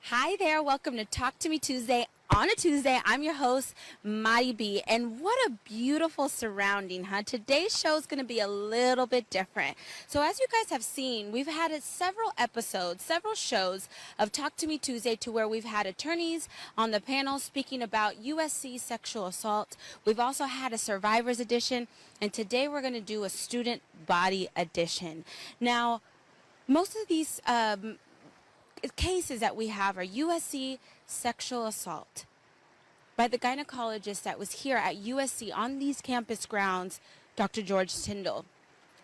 Hi there, welcome to Talk to Me Tuesday. On a Tuesday, I'm your host, Madi B, and what a beautiful surrounding, huh? Today's show is going to be a little bit different. So as you guys have seen, we've had several episodes, several shows of Talk to Me Tuesday to where we've had attorneys on the panel speaking about USC sexual assault. We've also had a survivors edition, and today we're going to do a student body edition. Now, most of these cases that we have are USC sexual assault by the gynecologist that was here at USC on these campus grounds, Dr. George Tyndall.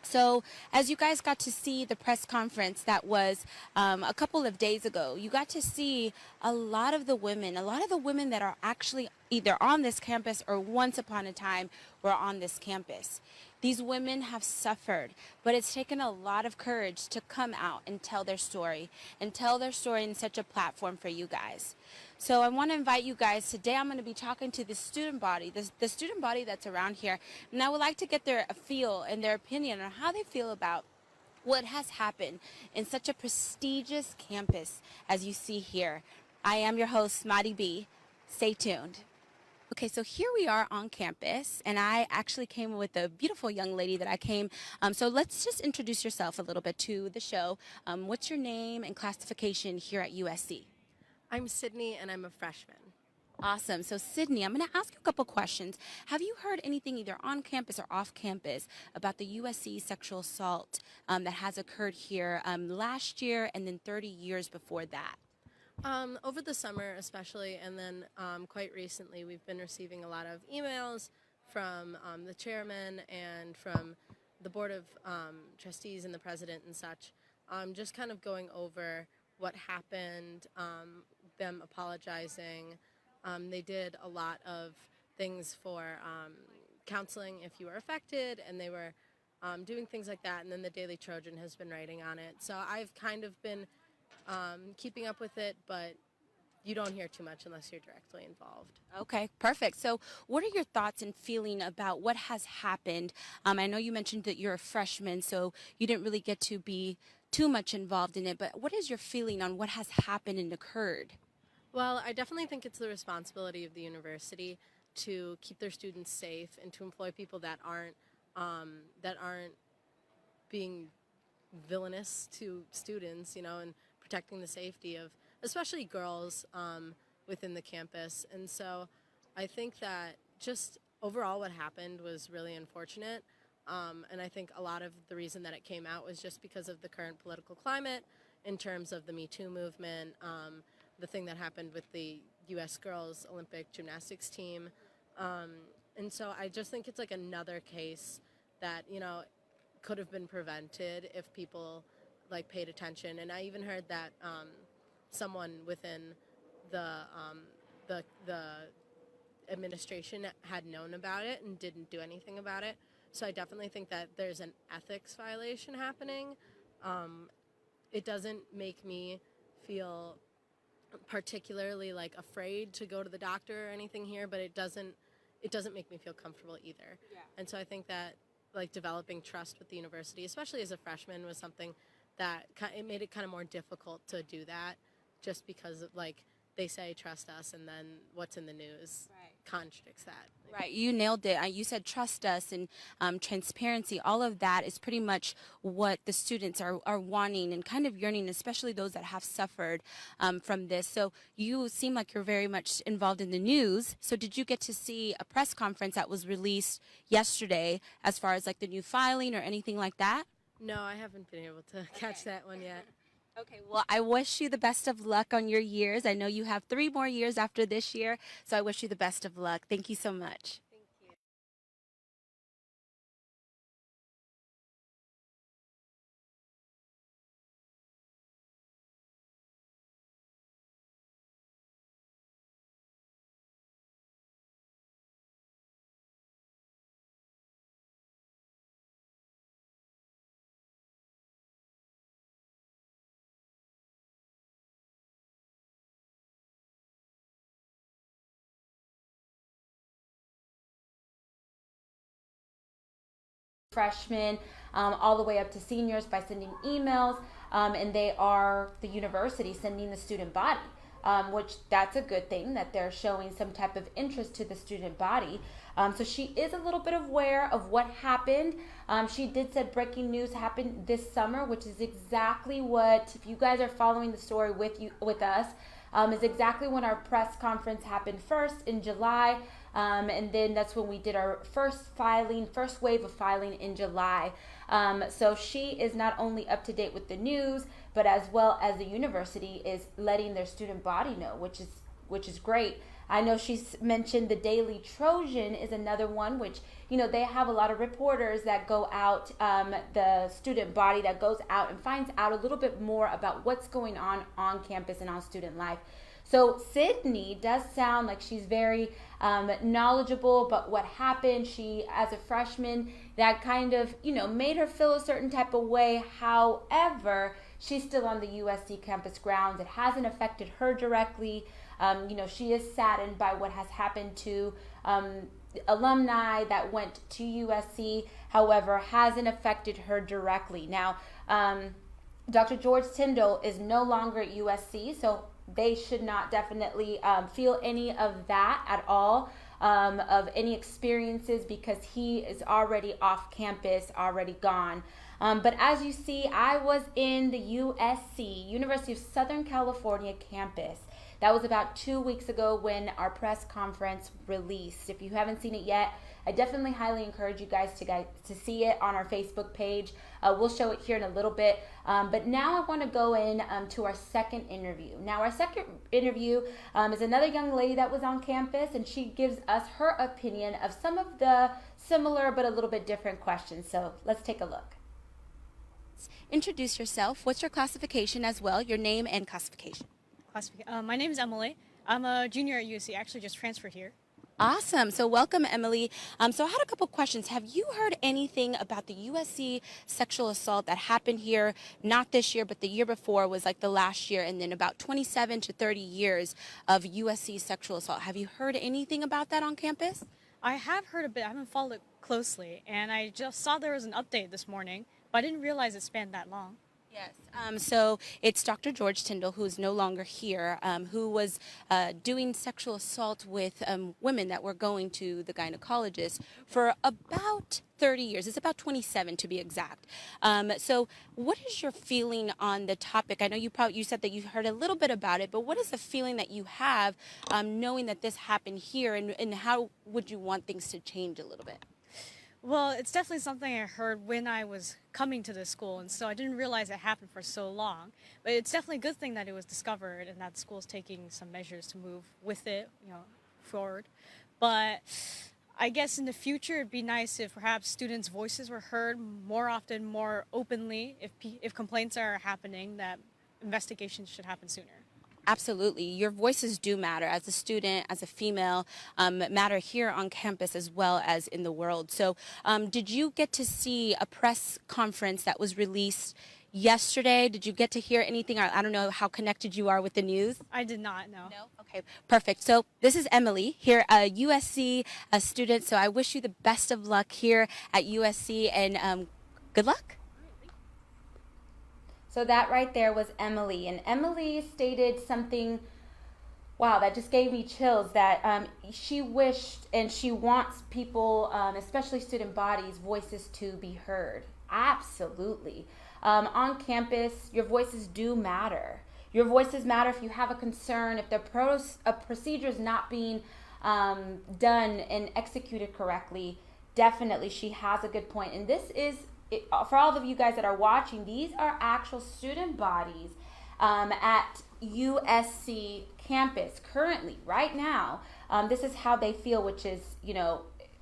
So, as you guys got to see the press conference that was a couple of days ago, you got to see a lot of the women that are actually either on this campus or once upon a time were on this campus. These women have suffered, but it's taken a lot of courage to come out and tell their story in such a platform for you guys. So I want to invite you guys. Today I'm going to be talking to the student body, the student body that's around here, and I would like to get their feel and their opinion on how they feel about what has happened in such a prestigious campus as you see here. I am your host, Madi B. Stay tuned. Okay, so here we are on campus, and I actually came with a beautiful young lady that I came. So let's just introduce yourself a little bit to the show. What's your name and classification here at USC? I'm Sydney, and I'm a freshman. Awesome. So, Sydney, I'm going to ask you a couple questions. Have you heard anything either on campus or off campus about the USC sexual assault that has occurred here last year and then 30 years before that? Over the summer, especially, and then quite recently, we've been receiving a lot of emails from the chairman and from the board of trustees and the president and such, just kind of going over what happened, them apologizing. They did a lot of things for counseling if you were affected, and they were doing things like that. And then the Daily Trojan has been writing on it. So I've kind of been keeping up with it, but you don't hear too much unless you're directly involved. Okay, perfect. So, what are your thoughts and feeling about what has happened? I know you mentioned that you're a freshman, so you didn't really get to be too much involved in it, but what is your feeling on what has happened and occurred? Well, I definitely think it's the responsibility of the university to keep their students safe and to employ people that aren't being villainous to students, and protecting the safety of especially girls within the campus. And so I think that just overall what happened was really unfortunate. And I think a lot of the reason that it came out was just because of the current political climate in terms of the Me Too movement, the thing that happened with the U.S. girls Olympic gymnastics team. And so I just think it's like another case that, could have been prevented if people paid attention. And I even heard that someone within the administration had known about it and didn't do anything about it. So I definitely think that there's an ethics violation happening. It doesn't make me feel particularly afraid to go to the doctor or anything here, but it doesn't make me feel comfortable either. Yeah. And so I think that developing trust with the university, especially as a freshman, was something that it made it kind of more difficult to do that, just because of, they say trust us, and then what's in the news contradicts that. Right, you nailed it. You said trust us and transparency. All of that is pretty much what the students are wanting and kind of yearning, especially those that have suffered from this. So you seem like you're very much involved in the news. So did you get to see a press conference that was released yesterday as far as the new filing or anything like that? No, I haven't been able to catch that one yet. Okay, well, I wish you the best of luck on your years. I know you have 3 more years after this year, so I wish you the best of luck. Thank you so much. Thank you. Freshmen all the way up to seniors by sending emails, and they are the university sending the student body. which that's a good thing that they're showing some type of interest to the student body. So she is a little bit aware of what happened. She did said breaking news happened this summer, which is exactly what, if you guys are following the story with us, is exactly when our press conference happened first in July. And then that's when we did our first wave of filing in July. So she is not only up to date with the news, but as well as the university is letting their student body know, which is great. I know she's mentioned the Daily Trojan is another one, which, they have a lot of reporters that go out, the student body that goes out and finds out a little bit more about what's going on campus and on student life. So Sydney does sound like she's very knowledgeable about what happened. She, as a freshman, that kind of, made her feel a certain type of way. However, she's still on the USC campus grounds. It hasn't affected her directly. She is saddened by what has happened to alumni that went to USC. However, hasn't affected her directly. Now, Dr. George Tyndall is no longer at USC, so they should not definitely feel any of that at all, of any experiences, because he is already off campus, already gone. But as you see, I was in the USC, University of Southern California campus. That was about 2 weeks ago when our press conference released. If you haven't seen it yet, I definitely highly encourage you guys to see it on our Facebook page. We'll show it here in a little bit. But now I want to go in to our second interview. Now, our second interview is another young lady that was on campus, and she gives us her opinion of some of the similar but a little bit different questions. So let's take a look. Introduce yourself. What's your classification as well? Your name and classification. My name is Emily. I'm a junior at USC. I actually just transferred here. Awesome. So welcome, Emily. So I had a couple questions. Have you heard anything about the USC sexual assault that happened here, not this year, but the year before was like the last year, and then about 27 to 30 years of USC sexual assault? Have you heard anything about that on campus? I have heard a bit. I haven't followed it closely, and I just saw there was an update this morning, but I didn't realize it spanned that long. Yes. So it's Dr. George Tyndall, who is no longer here, who was doing sexual assault with women that were going to the gynecologist for about 30 years. It's about 27 to be exact. So what is your feeling on the topic? I know you said that you heard a little bit about it, but what is the feeling that you have knowing that this happened here, and how would you want things to change a little bit? Well, it's definitely something I heard when I was coming to this school, and so I didn't realize it happened for so long. But it's definitely a good thing that it was discovered and that the school's taking some measures to move with it, forward. But I guess in the future, it'd be nice if perhaps students' voices were heard more often, more openly. If complaints are happening, that investigations should happen sooner. Absolutely. Your voices do matter as a student, as a female, matter here on campus as well as in the world. So did you get to see a press conference that was released yesterday? Did you get to hear anything? I don't know how connected you are with the news. I did not, no. No? Okay, perfect. So this is Emily here, a USC student. So I wish you the best of luck here at USC, and good luck. So that right there was Emily. And Emily stated something, wow, that just gave me chills, that she wished and she wants people, especially student bodies, voices to be heard. Absolutely. On campus, your voices do matter. Your voices matter if you have a concern, if the procedure is not being done and executed correctly. Definitely, she has a good point. And this is, for all of you guys that are watching, these are actual student bodies at USC campus currently, right now. This is how they feel, which is,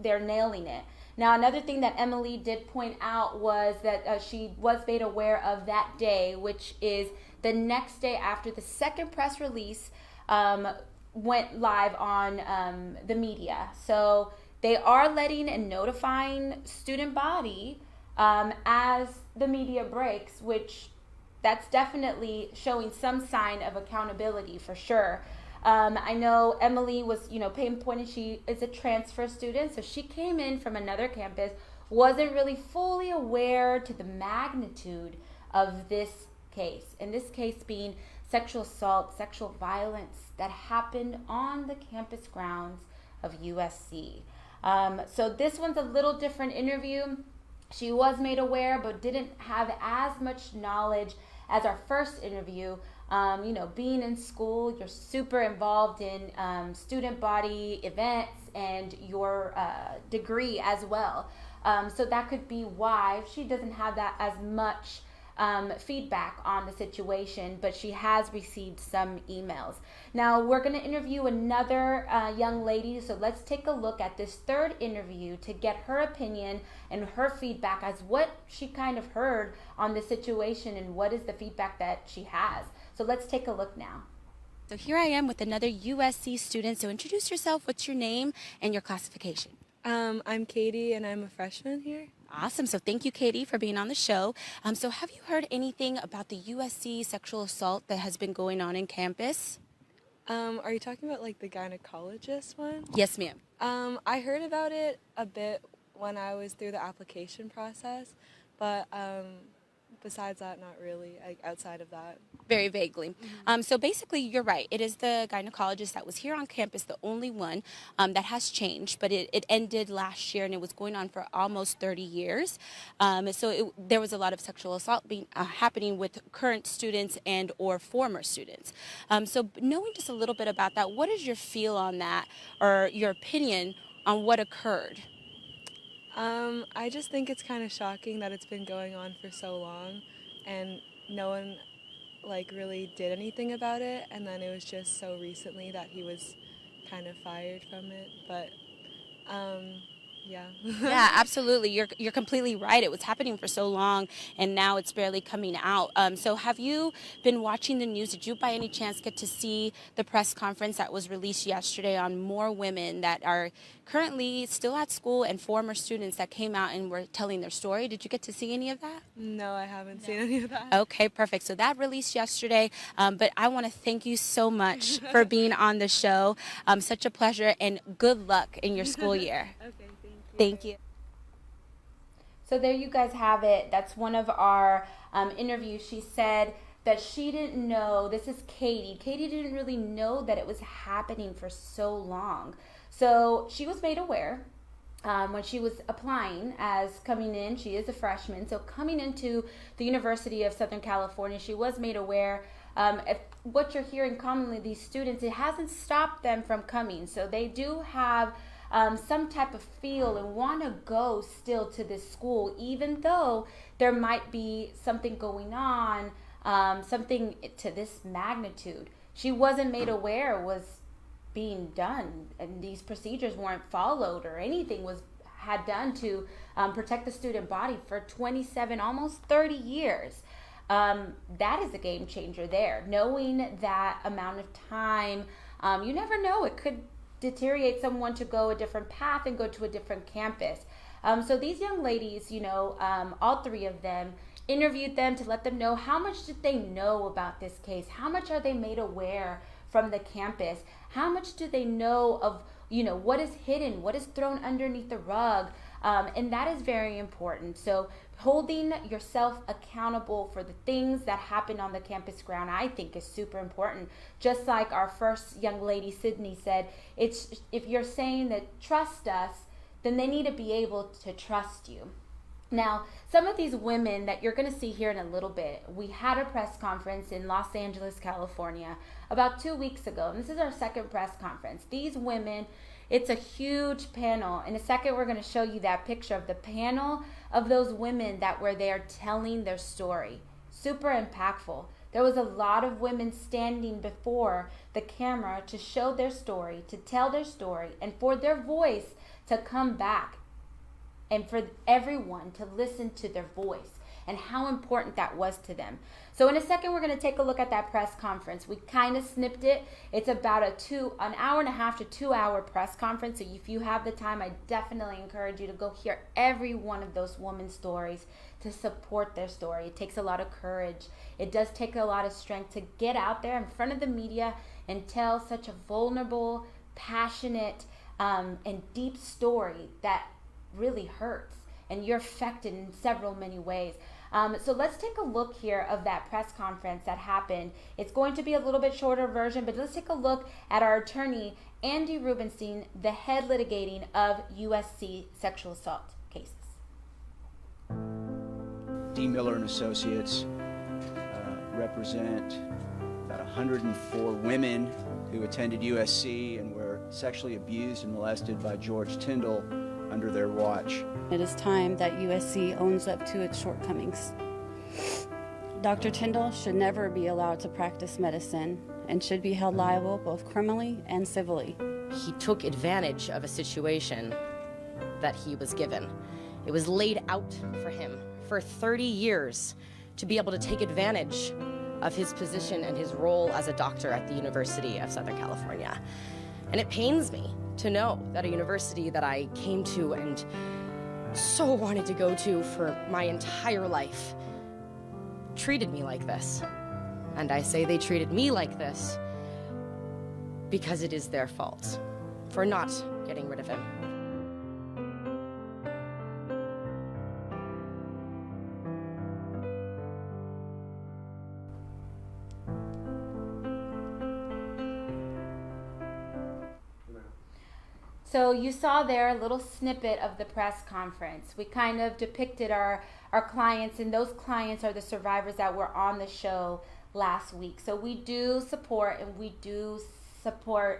they're nailing it. Now, another thing that Emily did point out was that she was made aware of that day, which is the next day after the second press release went live on the media. So they are letting and notifying student body as the media breaks, which that's definitely showing some sign of accountability for sure. I know Emily was, pinpointed she is a transfer student, so she came in from another campus, wasn't really fully aware to the magnitude of this case. In this case being sexual assault, sexual violence that happened on the campus grounds of USC. So this one's a little different interview. She was made aware, but didn't have as much knowledge as our first interview. Being in school, you're super involved in student body events and your degree as well. So that could be why she doesn't have that as much feedback on the situation, but she has received some emails. Now we're going to interview another young lady, so let's take a look at this third interview to get her opinion and her feedback as what she kind of heard on the situation and what is the feedback that she has. So let's take a look now. So here I am with another USC student. So introduce yourself. What's your name and your classification? I'm Katie, and I'm a freshman here. Awesome. So thank you, Katie, for being on the show. So have you heard anything about the USC sexual assault that has been going on in campus? Are you talking about like the gynecologist one? Yes, ma'am. I heard about it a bit when I was through the application process, but besides that, not really, like outside of that. Very vaguely. So basically, you're right. It is the gynecologist that was here on campus, the only one that has changed, but it ended last year and it was going on for almost 30 years. There was a lot of sexual assault happening with current students and or former students. So knowing just a little bit about that, what is your feel on that or your opinion on what occurred? I just think it's kind of shocking that it's been going on for so long and no one like really did anything about it, and then it was just so recently that he was kind of fired from it. But yeah. Yeah, absolutely. You're completely right. It was happening for so long, and now it's barely coming out. So have you been watching the news? Did you by any chance get to see the press conference that was released yesterday on more women that are currently still at school and former students that came out and were telling their story? Did you get to see any of that? No, I haven't seen any of that. Okay, perfect. So that released yesterday, but I want to thank you so much for being on the show. Such a pleasure, and good luck in your school year. Okay, Thank you. So there you guys have it. That's one of our interviews. She said that she didn't know, this is Katie. Katie didn't really know that it was happening for so long. So she was made aware when she was applying as coming in. She is a freshman. So coming into the University of Southern California, she was made aware. If what you're hearing commonly, these students, it hasn't stopped them from coming. So they do have some type of feel and want to go still to this school, even though there might be something going on, something to this magnitude. She wasn't made aware it was being done, and these procedures weren't followed or anything had done to protect the student body for 27, almost 30 years. That is a game changer there. Knowing that amount of time, you never know, it could deteriorate someone to go a different path and go to a different campus. So these young ladies, all three of them, interviewed them to let them know how much did they know about this case, how much are they made aware from the campus, how much do they know of what is hidden, what is thrown underneath the rug, and that is very important. So holding yourself accountable for the things that happen on the campus ground, I think, is super important. Just like our first young lady, Sydney, said, it's if you're saying that trust us, then they need to be able to trust you. Now, some of these women that you're going to see here in a little bit, we had a press conference in Los Angeles, California, about 2 weeks ago, and this is our second press conference. These women, it's a huge panel. In a second, we're going to show you that picture of the panel of those women that were there telling their story. Super impactful. There was a lot of women standing before the camera to show their story, to tell their story, and for their voice to come back, and for everyone to listen to their voice and how important that was to them. So in a second, we're going to take a look at that press conference. We kind of snipped it. It's about an hour and a half to 2 hour press conference. So if you have the time, I definitely encourage you to go hear every one of those women's stories to support their story. It takes a lot of courage. It does take a lot of strength to get out there in front of the media and tell such a vulnerable, passionate, and deep story that really hurts, and you're affected in many ways. So let's take a look here of that press conference that happened. It's going to be a little bit shorter version, but let's take a look at our attorney, Andy Rubenstein, the head litigating of USC sexual assault cases. D. Miller and Associates represent about 104 women who attended USC and were sexually abused and molested by George Tyndall under their watch. It is time that USC owns up to its shortcomings. Dr. Tyndall should never be allowed to practice medicine and should be held liable both criminally and civilly. He took advantage of a situation that he was given. It was laid out for him for 30 years to be able to take advantage of his position and his role as a doctor at the University of Southern California. And it pains me to know that a university that I came to and so wanted to go to for my entire life treated me like this. And I say they treated me like this because it is their fault for not getting rid of him. So you saw there a little snippet of the press conference. We kind of depicted our clients, and those clients are the survivors that were on the show last week. So we do support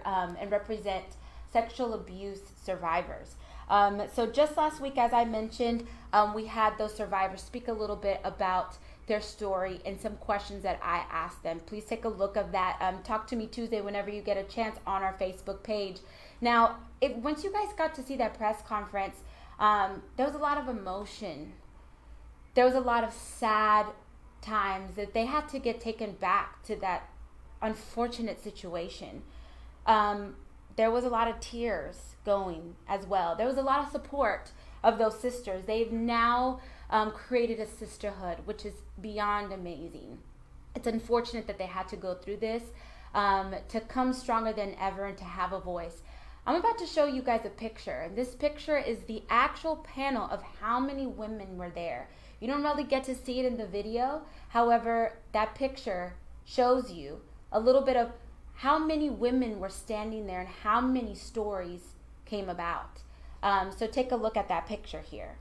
and represent sexual abuse survivors. So just last week, as I mentioned, we had those survivors speak a little bit about their story and some questions that I asked them. Please take a look of that. Talk to me Tuesday whenever you get a chance on our Facebook page. Now, once you guys got to see that press conference, there was a lot of emotion. There was a lot of sad times that they had to get taken back to that unfortunate situation. There was a lot of tears going as well. There was a lot of support of those sisters. They've now created a sisterhood, which is beyond amazing. It's unfortunate that they had to go through this to come stronger than ever and to have a voice. I'm about to show you guys a picture, and this picture is the actual panel of how many women were there. You don't really get to see it in the video. However, that picture shows you a little bit of how many women were standing there and how many stories came about. So take a look at that picture here.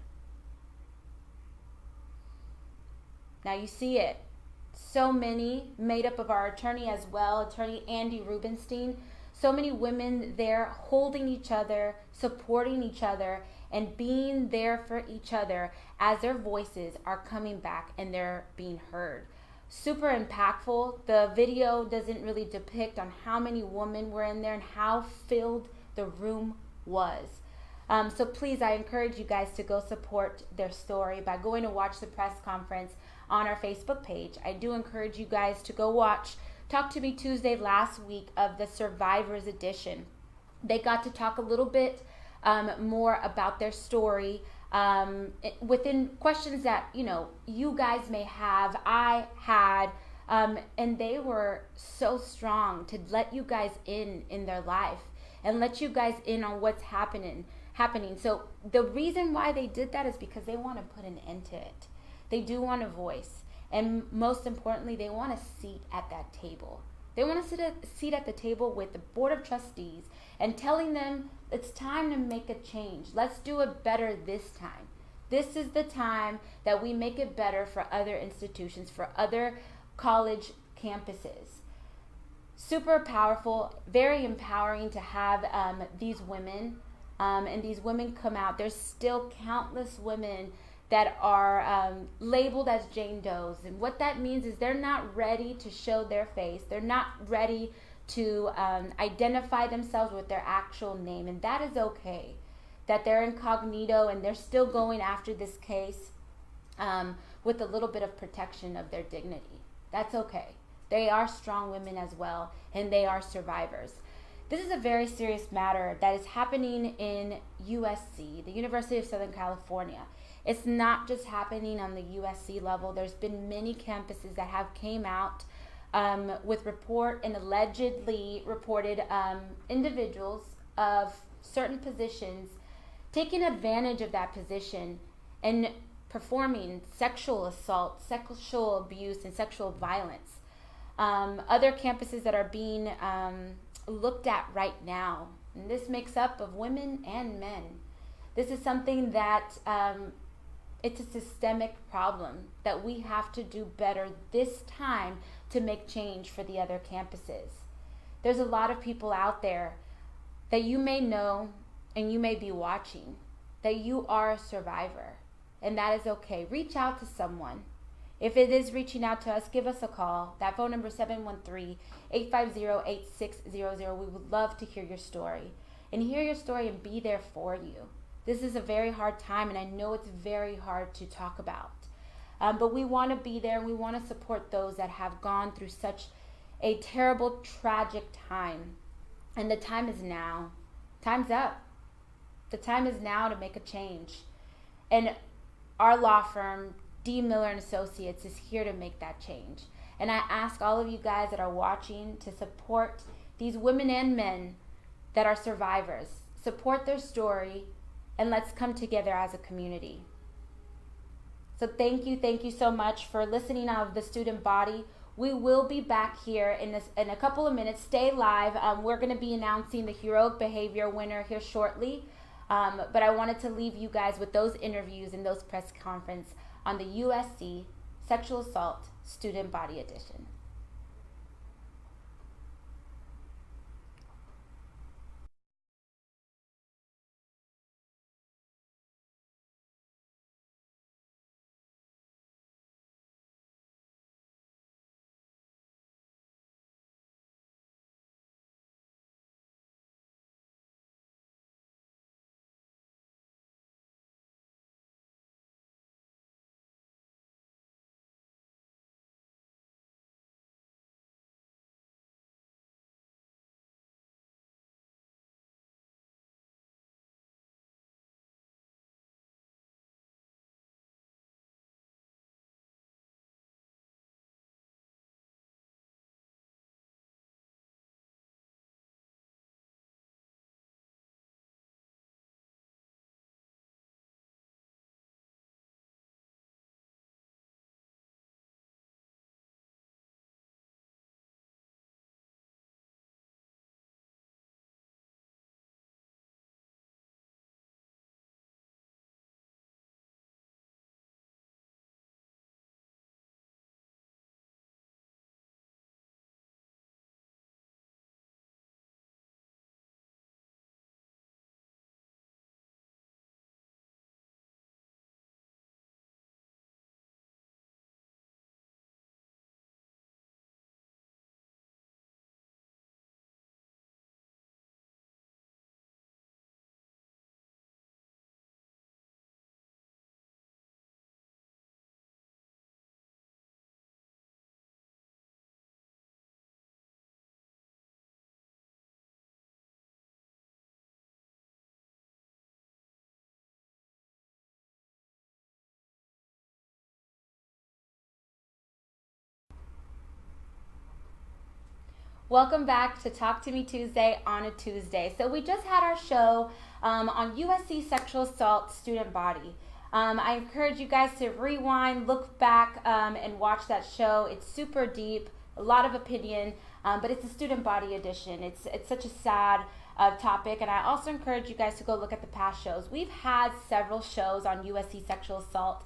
Now you see it. So many, made up of our attorney as well, attorney Andy Rubenstein. So many women there holding each other, supporting each other, and being there for each other as their voices are coming back and they're being heard. Super impactful. The video doesn't really depict on how many women were in there and how filled the room was. So please, I encourage you guys to go support their story by going to watch the press conference on our Facebook page. I do encourage you guys to go watch Talk to Me Tuesday last week of the Survivors Edition. They got to talk a little bit more about their story within questions that, you guys may have, I had, and they were so strong to let you guys in their life and let you guys in on what's happening. So the reason why they did that is because they want to put an end to it. They do want a voice. And most importantly, they want a seat at that table. They want a seat at the table with the Board of Trustees and telling them it's time to make a change. Let's do it better this time. This is the time that we make it better for other institutions, for other college campuses. Super powerful, very empowering to have these women and these women come out. There's still countless women that are labeled as Jane Does. And what that means is they're not ready to show their face. They're not ready to identify themselves with their actual name. And that is okay. That they're incognito and they're still going after this case with a little bit of protection of their dignity. That's okay. They are strong women as well, and they are survivors. This is a very serious matter that is happening in USC, the University of Southern California. It's not just happening on the USC level. There's been many campuses that have came out with report and allegedly reported individuals of certain positions taking advantage of that position and performing sexual assault, sexual abuse, and sexual violence. Other campuses that are being looked at right now, and this makes up of women and men. This is something that it's a systemic problem that we have to do better this time to make change for the other campuses. There's a lot of people out there that you may know and you may be watching that you are a survivor, and that is okay. Reach out to someone. If it is reaching out to us, give us a call. That phone number is 713-850-8600. We would love to hear your story and hear your story and be there for you. This is a very hard time, and I know it's very hard to talk about. But we want to be there, and we want to support those that have gone through such a terrible, tragic time. And the time is now. Time's up. The time is now to make a change. And our law firm, D. Miller and Associates, is here to make that change. And I ask all of you guys that are watching to support these women and men that are survivors. Support their story, and let's come together as a community. So thank you so much for listening of the student body. We will be back here in a couple of minutes. Stay live. We're going to be announcing the heroic behavior winner here shortly. But I wanted to leave you guys with those interviews and those press conference on the USC Sexual Assault Student Body Edition. Welcome back to Talk to Me Tuesday on a Tuesday. So we just had our show on USC Sexual Assault Student Body. I encourage you guys to rewind, look back, and watch that show. It's super deep, a lot of opinion, but it's a student body edition. It's such a sad topic, and I also encourage you guys to go look at the past shows. We've had several shows on USC Sexual Assault,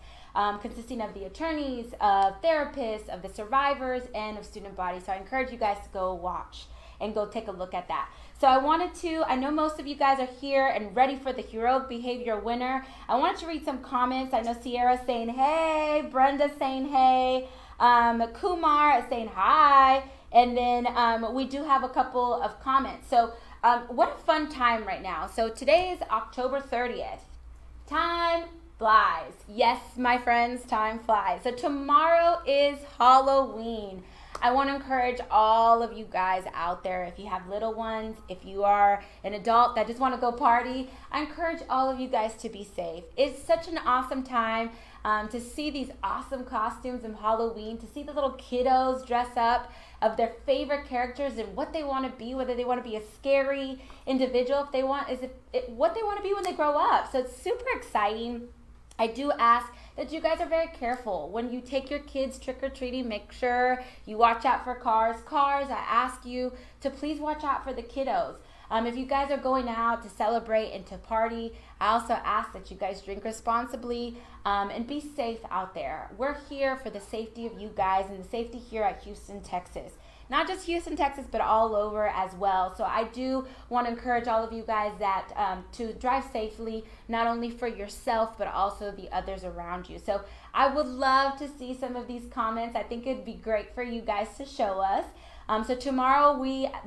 consisting of the attorneys, of therapists, of the survivors, and of student body. So I encourage you guys to go watch and go take a look at that. So I know most of you guys are here and ready for the heroic behavior winner. I wanted to read some comments. I know Sierra saying hey, Brenda saying hey, Kumar is saying hi, and then we do have a couple of comments. So what a fun time right now. So today is October 30th. Time flies. Yes, my friends, time flies. So tomorrow is Halloween. I want to encourage all of you guys out there, if you have little ones, if you are an adult that just want to go party, I encourage all of you guys to be safe. It's such an awesome time to see these awesome costumes of Halloween, to see the little kiddos dress up of their favorite characters and what they want to be, whether they want to be a scary individual, what they want to be when they grow up. So it's super exciting. I do ask that you guys are very careful. When you take your kids trick-or-treating, make sure you watch out for cars. I ask you to please watch out for the kiddos. If you guys are going out to celebrate and to party, I also ask that you guys drink responsibly and be safe out there. We're here for the safety of you guys and the safety here at Houston, Texas. Not just Houston, Texas, but all over as well. So I do want to encourage all of you guys that to drive safely, not only for yourself, but also the others around you. So I would love to see some of these comments. I think it'd be great for you guys to show us. So tomorrow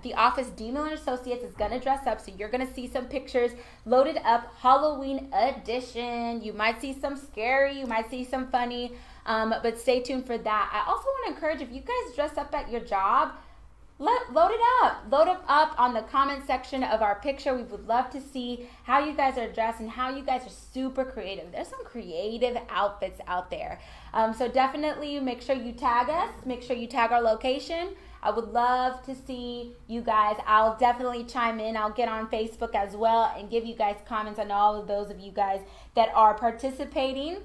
the office D. Miller Associates is going to dress up. So you're going to see some pictures loaded up, Halloween edition. You might see some scary, you might see some funny, but stay tuned for that. I also want to encourage, if you guys dress up at your job, load it up. Load it up on the comment section of our picture. We would love to see how you guys are dressed and how you guys are super creative. There's some creative outfits out there. So definitely make sure you tag us. Make sure you tag our location. I would love to see you guys. I'll definitely chime in. I'll get on Facebook as well and give you guys comments on all of those of you guys that are participating.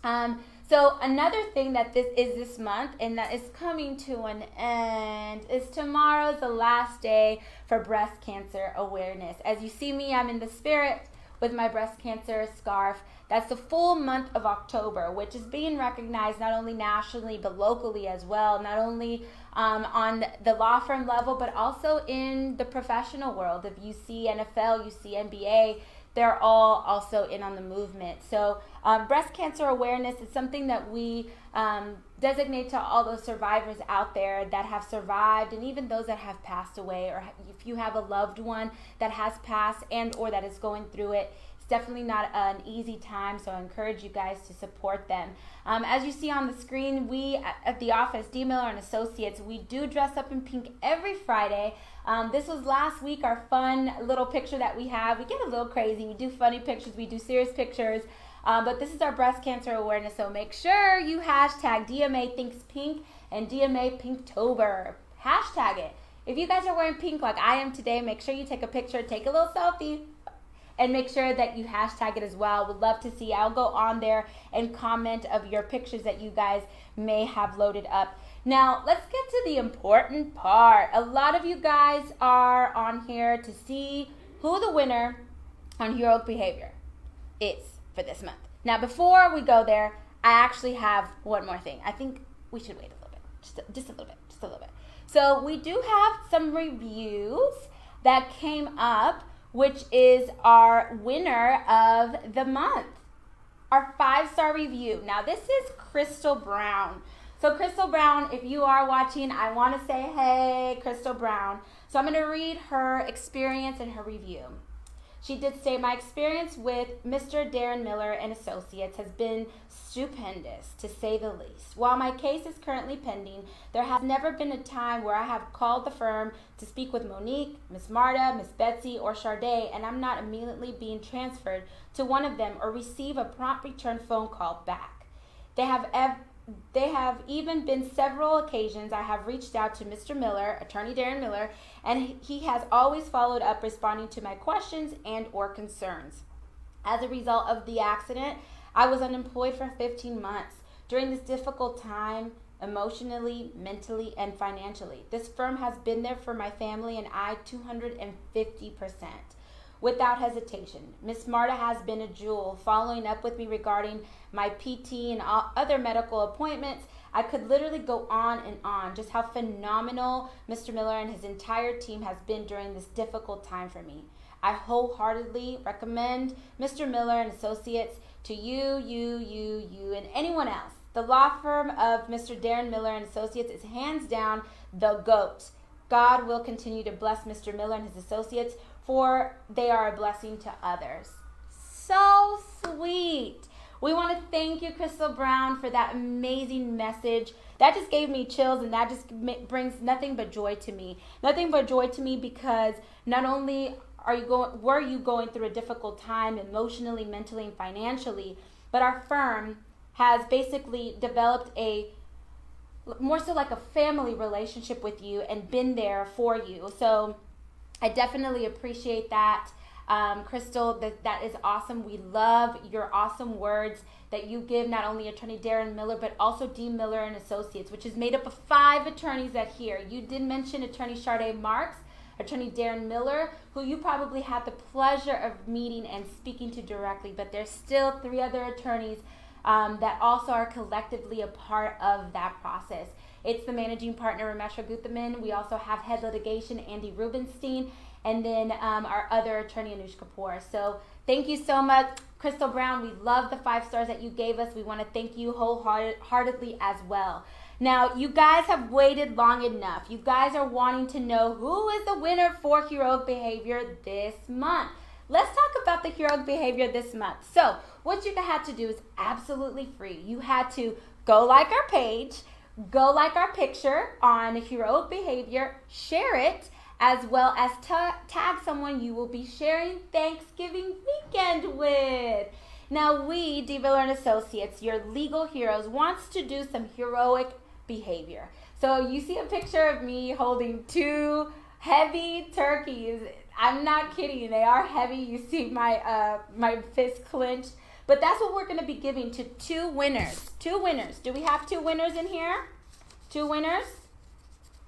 So another thing that this month, and that is coming to an end, is tomorrow's the last day for breast cancer awareness. As you see me, I'm in the spirit with my breast cancer scarf. That's the full month of October, which is being recognized not only nationally but locally as well, not only on the law firm level, but also in the professional world. If you see NFL, you see NBA, they're all also in on the movement. So breast cancer awareness is something that we designate to all those survivors out there that have survived, and even those that have passed away, or if you have a loved one that has passed and or that is going through it. Definitely not an easy time, so I encourage you guys to support them. As you see on the screen, we at the office, D. Miller and Associates, we do dress up in pink every Friday. This was last week, our fun little picture that we have. We get a little crazy. We do funny pictures, we do serious pictures, but this is our breast cancer awareness, so make sure you hashtag DMA Thinks Pink and DMA Pinktober. Hashtag it. If you guys are wearing pink like I am today, make sure you take a picture, take a little selfie, and make sure that you hashtag it as well. Would love to see. I'll go on there and comment of your pictures that you guys may have loaded up. Now, let's get to the important part. A lot of you guys are on here to see who the winner on heroic behavior is for this month. Now, before we go there, I actually have one more thing. I think we should wait a little bit, just a little bit. So we do have some reviews that came up, which is our winner of the month, our 5-star review. Now, this is Crystal Brown. So, Crystal Brown, if you are watching, I want to say, hey, Crystal Brown. So, I'm going to read her experience and her review. She did say, my experience with Mr. Darren Miller and Associates has been stupendous, to say the least. While my case is currently pending, there has never been a time where I have called the firm to speak with Monique, Miss Marta, Miss Betsy, or Sharday, and I'm not immediately being transferred to one of them or receive a prompt return phone call back. They have even been several occasions I have reached out to Mr. Miller, Attorney Darren Miller, and he has always followed up responding to my questions and or concerns. As a result of the accident, I was unemployed for 15 months. During this difficult time, emotionally, mentally, and financially, this firm has been there for my family and I 250%. Without hesitation, Miss Marta has been a jewel, following up with me regarding my PT and other medical appointments. I could literally go on and on just how phenomenal Mr. Miller and his entire team has been during this difficult time for me. I wholeheartedly recommend Mr. Miller and Associates to you, and anyone else. The law firm of Mr. Darren Miller and Associates is hands down the GOAT. God will continue to bless Mr. Miller and his associates, for they are a blessing to others. So sweet. We want to thank you, Crystal Brown, for that amazing message. That just gave me chills, and that just brings nothing but joy to me. Nothing but joy to me, because not only were you going through a difficult time emotionally, mentally, and financially, but our firm has basically developed a more so like a family relationship with you and been there for you. So I definitely appreciate that. Crystal, that is awesome. We love your awesome words that you give not only Attorney Darren Miller, but also Dean Miller and Associates, which is made up of 5 attorneys that here. You did mention Attorney Sharday Marks, Attorney Darren Miller, who you probably had the pleasure of meeting and speaking to directly, but there's still 3 other attorneys that also are collectively a part of that process. It's the managing partner, Ramesha Guthaman. We also have head litigation, Andy Rubenstein, and then our other attorney, Anush Kapoor. So thank you so much, Crystal Brown. We love the 5 stars that you gave us. We want to thank you wholeheartedly as well. Now, you guys have waited long enough. You guys are wanting to know who is the winner for Heroic Behavior this month. Let's talk about the Heroic Behavior this month. So what you had to do is absolutely free. You had to go like our page, go like our picture on Heroic Behavior, share it, as well as tag someone you will be sharing Thanksgiving weekend with. Now we, D. Miller and Associates, your legal heroes, wants to do some heroic behavior. So you see a picture of me holding 2 heavy turkeys. I'm not kidding, they are heavy. You see my fist clenched. But that's what we're going to be giving to 2 winners. 2 winners. Do we have 2 winners in here? 2 winners?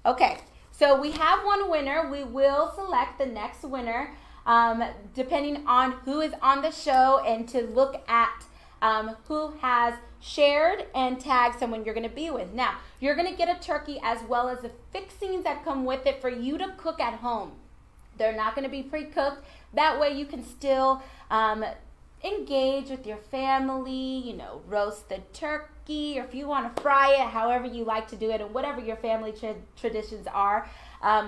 Okay. So we have 1 winner. We will select the next winner depending on who is on the show and to look at who has shared and tagged someone you're going to be with. Now, you're going to get a turkey as well as the fixings that come with it for you to cook at home. They're not going to be pre-cooked. That way you can still engage with your family, roast the turkey, or if you want to fry it, however you like to do it, and whatever your family traditions are,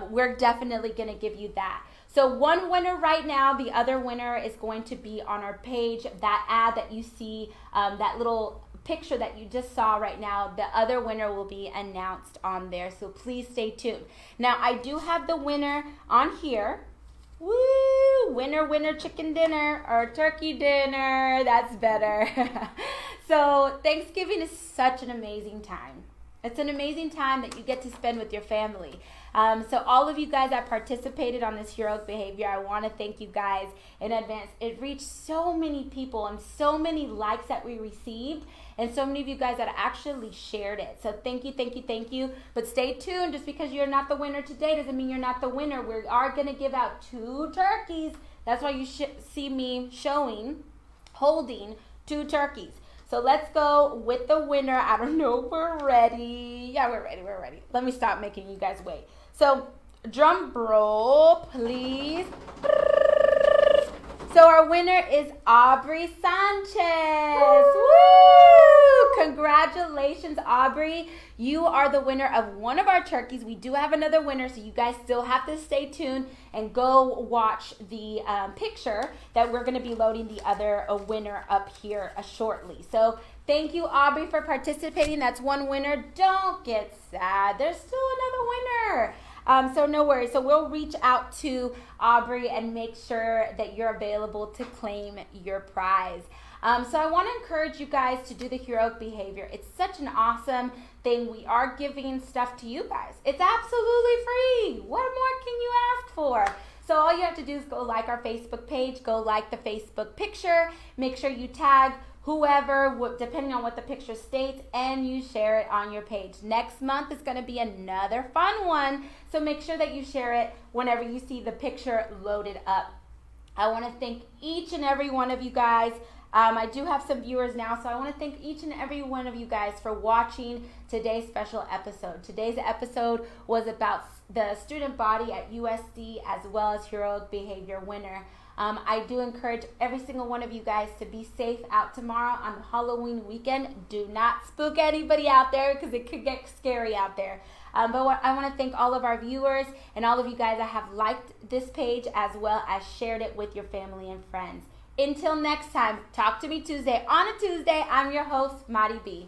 we're definitely going to give you that. So 1 winner right now, the other winner is going to be on our page. That ad that you see, that little picture that you just saw right now, the other winner will be announced on there. So please stay tuned. Now, I do have the winner on here. Woo! Winner, winner, chicken dinner or turkey dinner. That's better. So Thanksgiving is such an amazing time. It's an amazing time that you get to spend with your family. So all of you guys that participated on this Heroic Behavior, I want to thank you guys in advance. It reached so many people and so many likes that we received, and so many of you guys that actually shared it. So thank you, thank you, thank you. But stay tuned. Just because you're not the winner today doesn't mean you're not the winner. We are going to give out 2 turkeys. That's why you see me holding 2 turkeys. So let's go with the winner. I don't know if we're ready. Yeah, we're ready. Let me stop making you guys wait. So drum roll, please. So our winner is Aubrey Sanchez. Woo! Congratulations, Aubrey. You are the winner of one of our turkeys. We do have another winner, so you guys still have to stay tuned and go watch the picture that we're going to be loading the other winner up here shortly. So thank you, Aubrey, for participating. That's 1 winner. Don't get sad. There's still another winner. So no worries. So we'll reach out to Aubrey and make sure that you're available to claim your prize. So I want to encourage you guys to do the Heroic Behavior. It's such an awesome thing. We are giving stuff to you guys. It's absolutely free. What more can you ask for? So all you have to do is go like our Facebook page, go like the Facebook picture, make sure you tag whoever, depending on what the picture states, and you share it on your page. Next month is going to be another fun one, so make sure that you share it whenever you see the picture loaded up. I want to thank each and every one of you guys. I do have some viewers now, so I want to thank each and every one of you guys for watching today's special episode. Today's episode was about the student body at USC as well as Heroic Behavior winner. I do encourage every single one of you guys to be safe out tomorrow on Halloween weekend. Do not spook anybody out there because it could get scary out there. But I want to thank all of our viewers and all of you guys that have liked this page as well as shared it with your family and friends. Until next time, Talk to Me Tuesday on a Tuesday. I'm your host, Madi B.